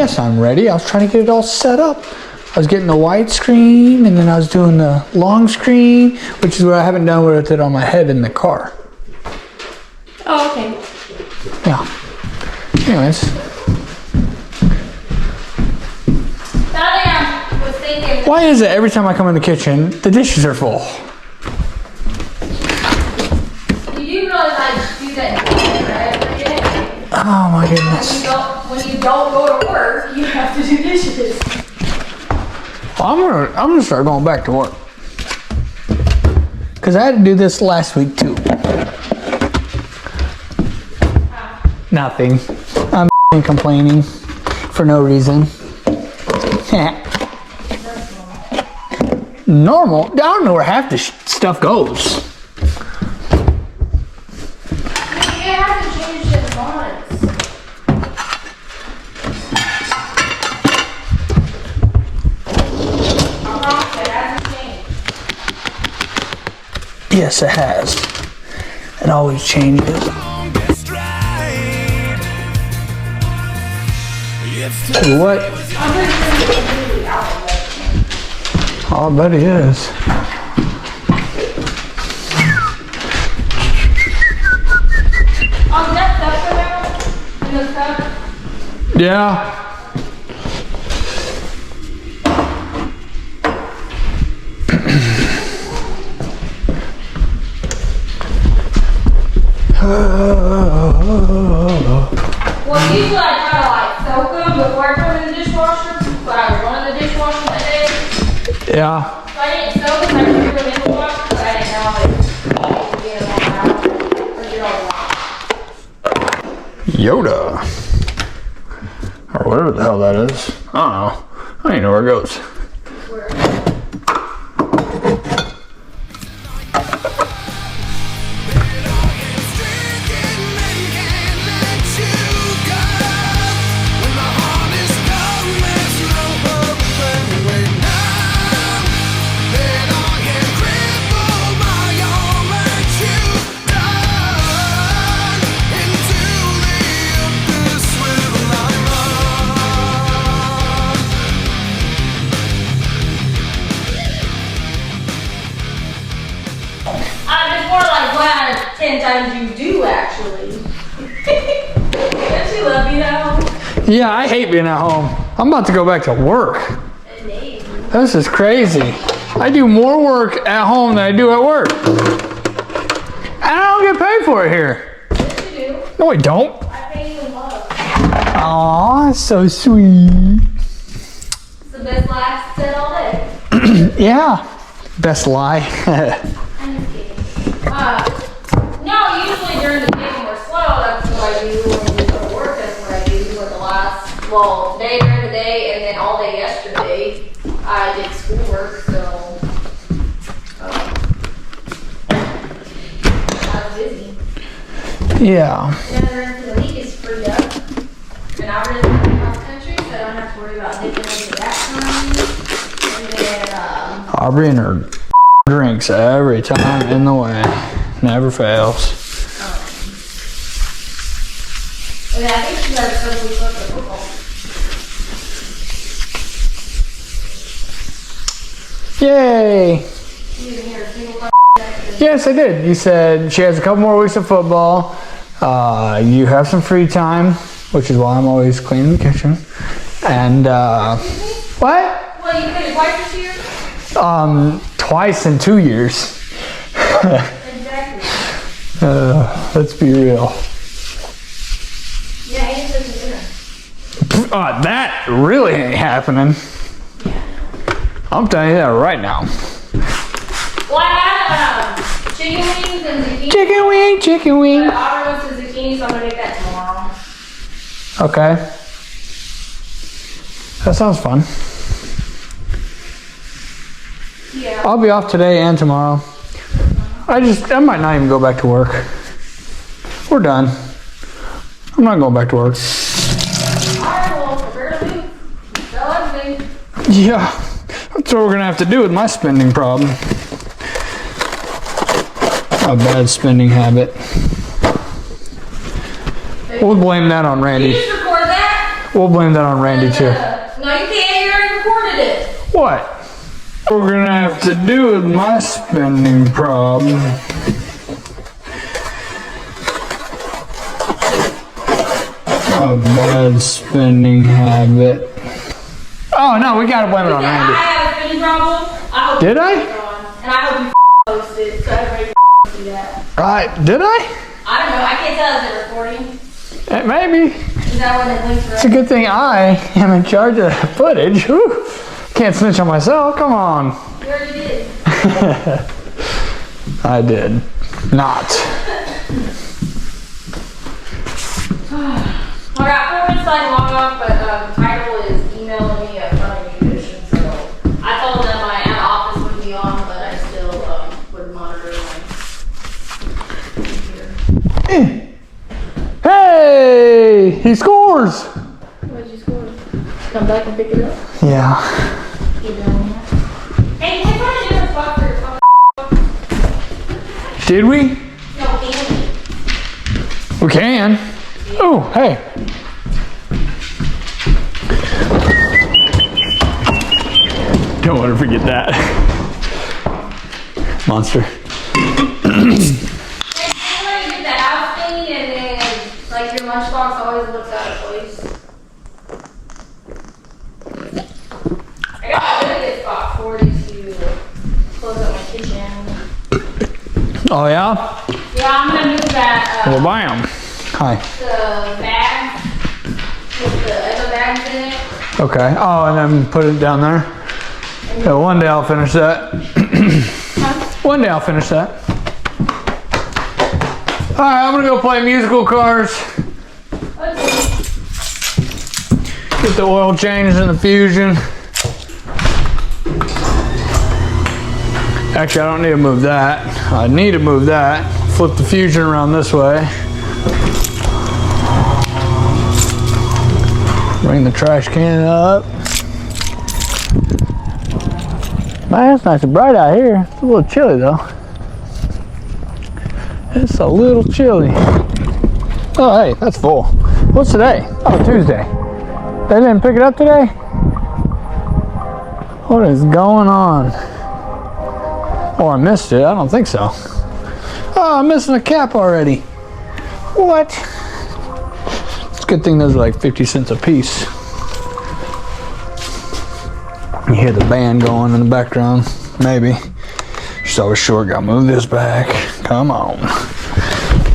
Yes, I'm ready. I was trying to get it all set up. I was getting the widescreen, and then I was doing the long screen, which is what I haven't done with it on my head in the car. Oh, okay. Yeah. Anyways. I was thinking. Why is it every time I come in the kitchen, the dishes are full? You do really like to do that, right? Oh my goodness. When you don't go to work, you have to do dishes. Well, I'm gonna start going back to work. Cause I had to do this last week too. Nothing. I'm complaining for no reason. Normal? I don't know where half the stuff goes. You have to change the months. It hasn't changed. Yes, it has. It always changes. What? Oh, I bet he is. Oh, is that stuff in there? In the stuff? Yeah. Well, usually I try to like soak them before I put them in the dishwasher, but I was running the dishwasher that day. Yeah. So I didn't soak them, I threw them in the wash, but I didn't know if it get them all out or get all washed. Yoda. Or whatever the hell that is. I don't know. I don't even know where it goes. Times you do actually. Don't you love being at home? Yeah, I hate being at home. I'm about to go back to work. This is crazy. I do more work at home than I do at work. And I don't get paid for it here. Yes, you do. No, I don't. I pay you in love. Aw, that's so sweet. It's the best lie said all day. Yeah. Best lie. I'm just kidding. No, usually during the day when we're slow, that's what I do. When we go to work, that's what I do. For the last, day during the day, and then all day yesterday, I did schoolwork, so I was busy. Yeah. And the rest of the week is freed up. And I really cross country, so I don't have to worry about dipping into that time. And then, Aubrey and her drinks every time in the way. Never fails. and then I think she has a week left of football. Yay! You didn't hear a single Yes, I did. You said she has a couple more weeks of football. You have some free time, which is why I'm always cleaning the kitchen. And, what? Well, you did it twice this year? Twice in 2 years. Exactly. Let's be real. Yeah, and cooking dinner. That really ain't happening. I'm telling you that right now. Well, I had chicken wings and zucchini. Chicken wing, chicken wing. But I roasted zucchini, so I'm gonna make that tomorrow. Okay. That sounds fun. Yeah. I'll be off today and tomorrow. I might not even go back to work. We're done. I'm not going back to work. Alright, well, prepare to move. Sell everything. Yeah, that's what we're gonna have to do with my spending problem. A bad spending habit. We'll blame that on Did Randy. you just record that? We'll blame that on Randy too. No, you can't. You already recorded it. What? We're gonna have to do with my spending problem. A bad spending habit. Oh no, we gotta blame it on I Randy. have a spending problem. Did I? And I hope you post it so everybody can see that. Did I? I don't know. I can't tell. Is it recording? Maybe. Is that when it links? It's a good thing I am in charge of the footage. Whew. Can't snitch on myself. Come on. You already did. I did not. I got 4 minutes to log off, but the title is emailing me a funny condition, so I told them my office would be on, but I still would monitor my computer. Hey, he scores. What'd you score? Come back and pick it up. Yeah. You doing that? Hey, can I find a different spot for your phone? Did we? No, can We can. Oh, hey. Don't want to forget that. Monster. Get the house clean and then, like, your lunchbox always looks out of place. I got a really good spot for you to close up my kitchen. Oh yeah? Yeah, I'm gonna move that, Well, bam. Hi. the bag with the other bags in it. Okay. Oh, and then put it down there. Yeah, one day I'll finish that. One day I'll finish that. All right, I'm gonna go play musical cars. Get the oil changed in the Fusion. Actually, I don't need to move that. I need to move that. Flip the Fusion around this way. Bring the trash can up. Man, it's nice and bright out here. It's a little chilly though. It's a little chilly. Oh, hey, that's full. What's today? Oh, Tuesday. They didn't pick it up today? What is going on? Oh, I missed it. I don't think so. Oh, I'm missing a cap already. What? It's a good thing those are like 50 cents a piece. You hear the band going in the background, maybe. Just always short, gotta move this back. Come on.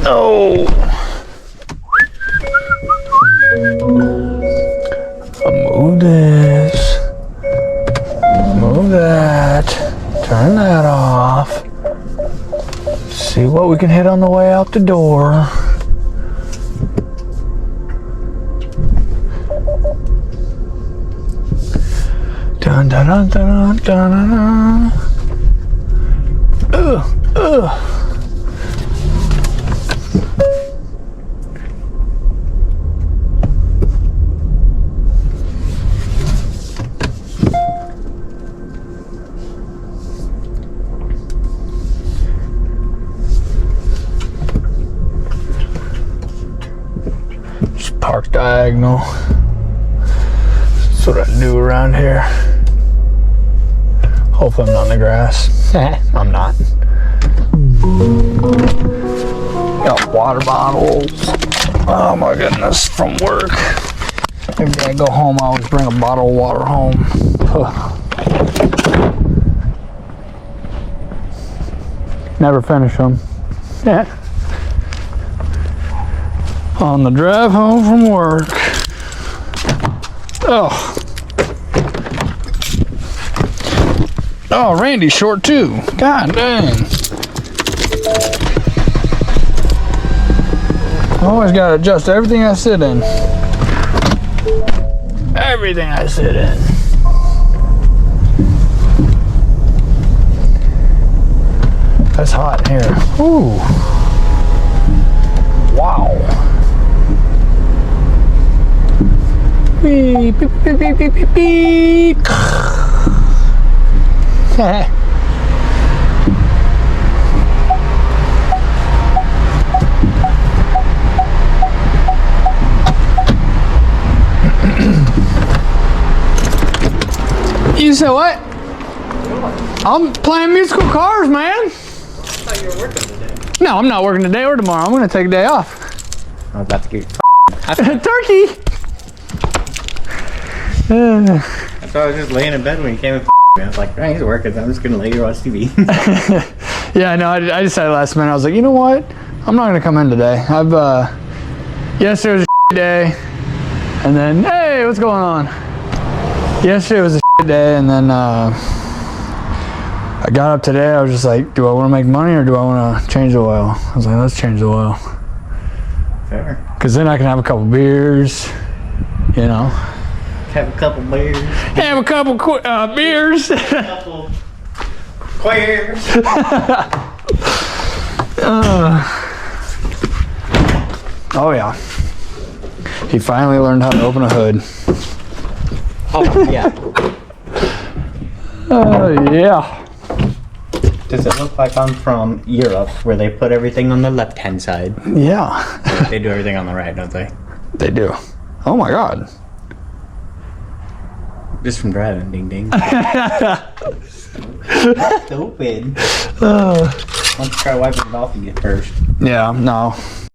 Oh. Move this. Move that. Turn that off. See what we can hit on the way out the door. Dun dun dun dun dun dun dun. Just park diagonal. That's what I do around here. Hopefully I'm not in the grass. I'm not. Got water bottles. Oh my goodness, from work. Every day I go home, I always bring a bottle of water home. Never finish them. Yeah. On the drive home from work. Oh. Oh, Randy's short too. God dang. I always gotta adjust everything I sit in. Everything I sit in. That's hot in here. Ooh. Wow. Beep, beep, beep, beep, beep, beep, beep. You said what? I'm playing musical cars, man. I thought you were working today. No, I'm not working today or tomorrow. I'm gonna take a day off. I was about to get Turkey. I thought I was just laying in bed when you came in. I was like, he's working. I'm just gonna lay here watch TV. Yeah, no, I decided last minute. I was like, you know what? I'm not gonna come in today. Yesterday was a day, and then hey, what's going on? Yesterday was a day, and then I got up today. I was just like, do I want to make money or do I want to change the oil? I was like, let's change the oil. Fair. Because then I can have a couple beers, you know. Have a couple beers. Have a couple beers. Couple queers. Oh yeah. He finally learned how to open a hood. Oh yeah. Oh yeah. Does it look like I'm from Europe, where they put everything on the left-hand side? Yeah. They do everything on the right, don't they? They do. Oh my god. Just from driving, ding ding. Stupid. Let's try wiping it off again first. Yeah, no.